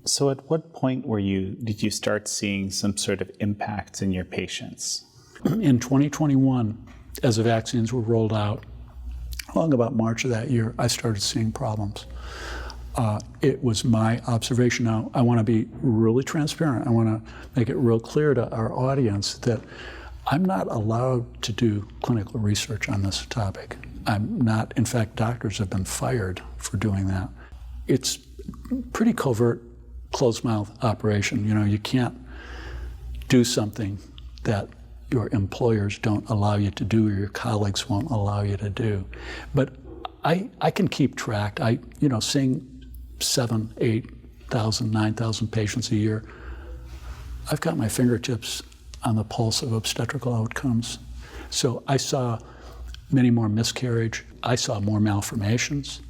So at what point did you start seeing some sort of impact in your patients? In 2021, as the vaccines were rolled out, along about March of that year, I started seeing problems. It was my observation. Now, I want to be really transparent. I want to make it real clear to our audience that I'm not allowed to do clinical research on this topic. I'm not. In fact, doctors have been fired for doing that. It's pretty covert, closed-mouth operation. You know, you can't do something that your employers don't allow you to do or your colleagues won't allow you to do. But I can keep track. Seeing 7,000, 8,000, 9,000 patients a year, I've got my fingertips on the pulse of obstetrical outcomes. So I saw many more miscarriage. I saw more malformations.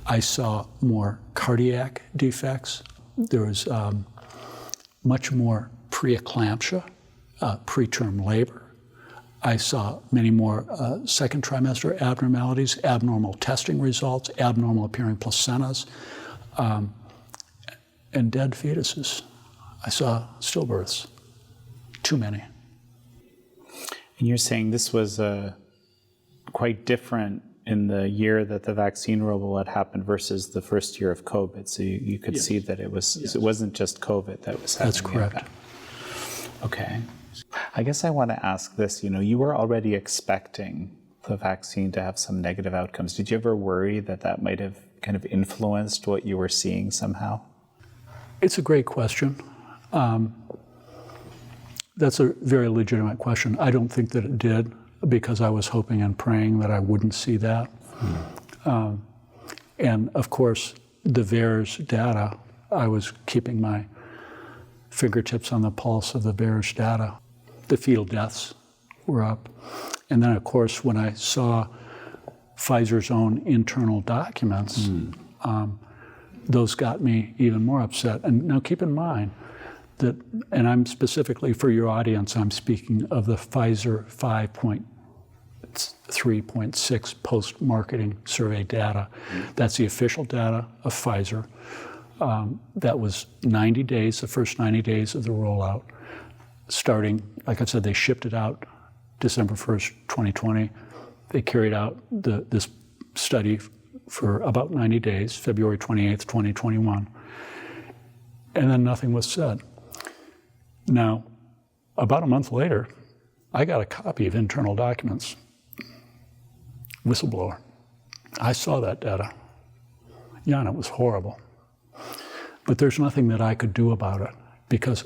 I saw more cardiac defects. There was much more preeclampsia, preterm labor. I saw many more second trimester abnormalities, abnormal testing results, abnormal appearing placentas, and dead fetuses. I saw stillbirths, too many. And you're saying this was quite different in the year that the vaccine rollout happened versus the first year of COVID. So you could see that it wasn't just COVID that was happening. That's correct. Okay. I guess I want to ask this, you were already expecting the vaccine to have some negative outcomes. Did you ever worry that that might have kind of influenced what you were seeing somehow? It's a great question. That's a very legitimate question. I don't think that it did, because I was hoping and praying that I wouldn't see that. And of course, the VAERS data, I was keeping my fingertips on the pulse of the VAERS data. The fetal deaths were up. And then of course, when I saw Pfizer's own internal documents, those got me even more upset. And now keep in mind that, and I'm specifically for your audience, I'm speaking of the Pfizer 5.3.6 post-marketing survey data. That's the official data of Pfizer. That was 90 days, the first 90 days of the rollout. Starting, like I said, they shipped it out December 1st, 2020. They carried out this study for about 90 days, February 28th, 2021. And then nothing was said. Now, about a month later, I got a copy of internal documents. Whistleblower. I saw that data. Yeah, and it was horrible. But there's nothing that I could do about it, because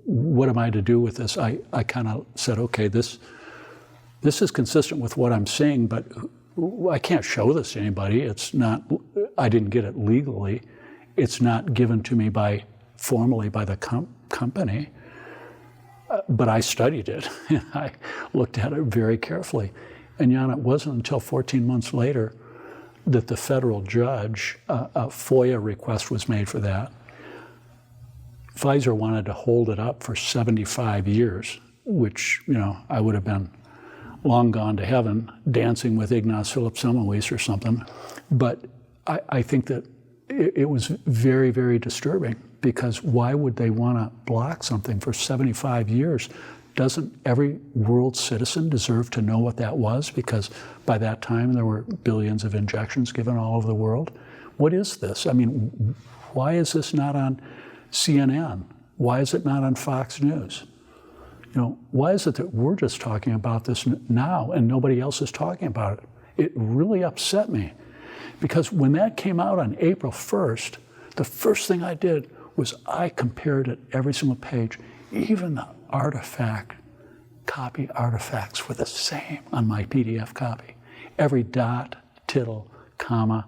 what am I to do with this? I kind of said, okay, this is consistent with what I'm saying, but I can't show this to anybody. It's not, I didn't get it legally. It's not given to me formally by the company, but I studied it and I looked at it very carefully. And Jan, it wasn't until 14 months later that the federal judge, a FOIA request was made for that. Pfizer wanted to hold it up for 75 years, which, I would have been long gone to heaven, dancing with Ignaz Philipp Semmelweis or something. But I think that it was very, very disturbing, because why would they want to block something for 75 years? Doesn't every world citizen deserve to know what that was? Because by that time, there were billions of injections given all over the world. What is this? I mean, why is this not on CNN? Why is it not on Fox News? Why is it that we're just talking about this now and nobody else is talking about it? It really upset me, because when that came out on April 1st, the first thing I did was I compared it every single page. Even the copy artifacts were the same on my PDF copy. Every dot, tittle, comma,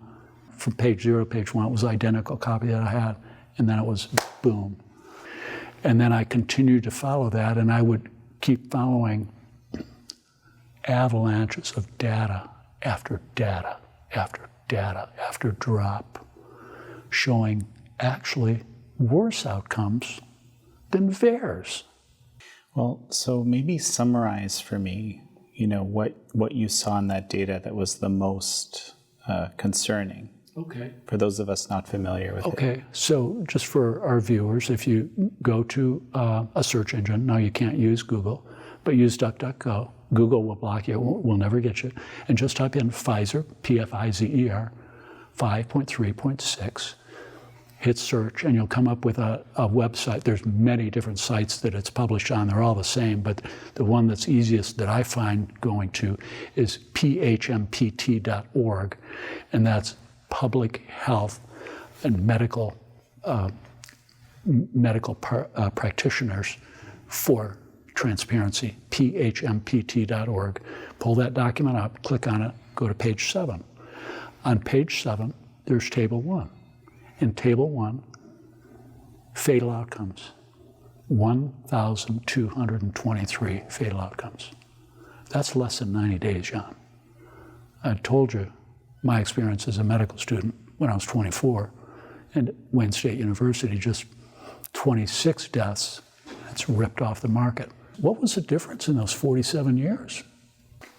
from page 0 to page 1, it was identical copy that I had, and then it was boom. And then I continued to follow that, and I would keep following avalanches of data after data after data after drop, showing actually worse outcomes than VAERS. Well, so maybe summarize for me, what you saw in that data that was the most concerning. Okay. For those of us not familiar with it. Okay, so just for our viewers, if you go to a search engine, now you can't use Google, but use DuckDuckGo. Google will block you, will never get you. And just type in Pfizer, Pfizer, 5.3.6. Hit search, and you'll come up with a website. There's many different sites that it's published on. They're all the same, but the one that's easiest that I find going to is phmpt.org, and that's Public Health and Medical Practitioners for Transparency, phmpt.org. Pull that document up, click on it, go to page 7. On page 7, there's Table 1. In Table 1, fatal outcomes, 1,223 fatal outcomes. That's less than 90 days, John. I told you my experience as a medical student when I was 24, and at Wayne State University, just 26 deaths. That's ripped off the market. What was the difference in those 47 years?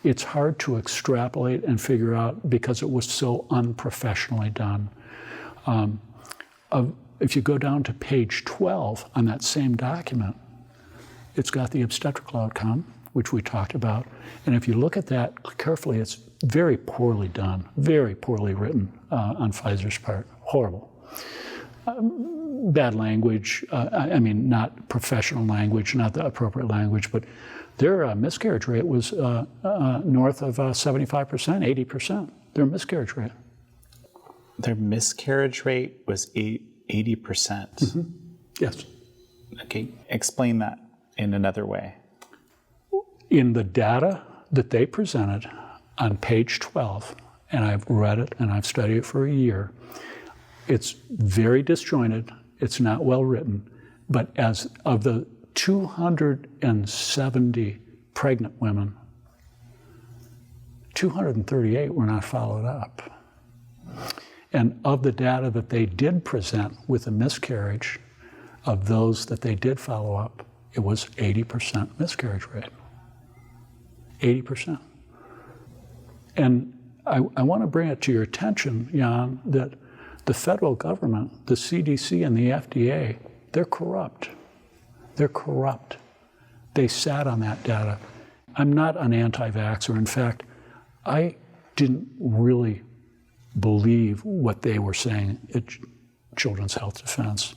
It's hard to extrapolate and figure out because it was so unprofessionally done. If you go down to page 12 on that same document, it's got the obstetrical outcome, which we talked about. And if you look at that carefully, it's very poorly done, very poorly written on Pfizer's part. Horrible. Bad language, I mean, not professional language, not the appropriate language, but their miscarriage rate was north of 75%, 80%, their miscarriage rate. Their miscarriage rate was 80%. Mm-hmm. Yes. Okay, explain that in another way. In the data that they presented on page 12, and I've read it and I've studied it for a year, it's very disjointed, it's not well written, but as of the 270 pregnant women, 238 were not followed up. And of the data that they did present with a miscarriage, of those that they did follow up, it was 80% miscarriage rate. 80%. And I want to bring it to your attention, Jan, that the federal government, the CDC and the FDA, they're corrupt. They're corrupt. They sat on that data. I'm not an anti-vaxxer. In fact, I didn't really believe what they were saying at Children's Health Defense.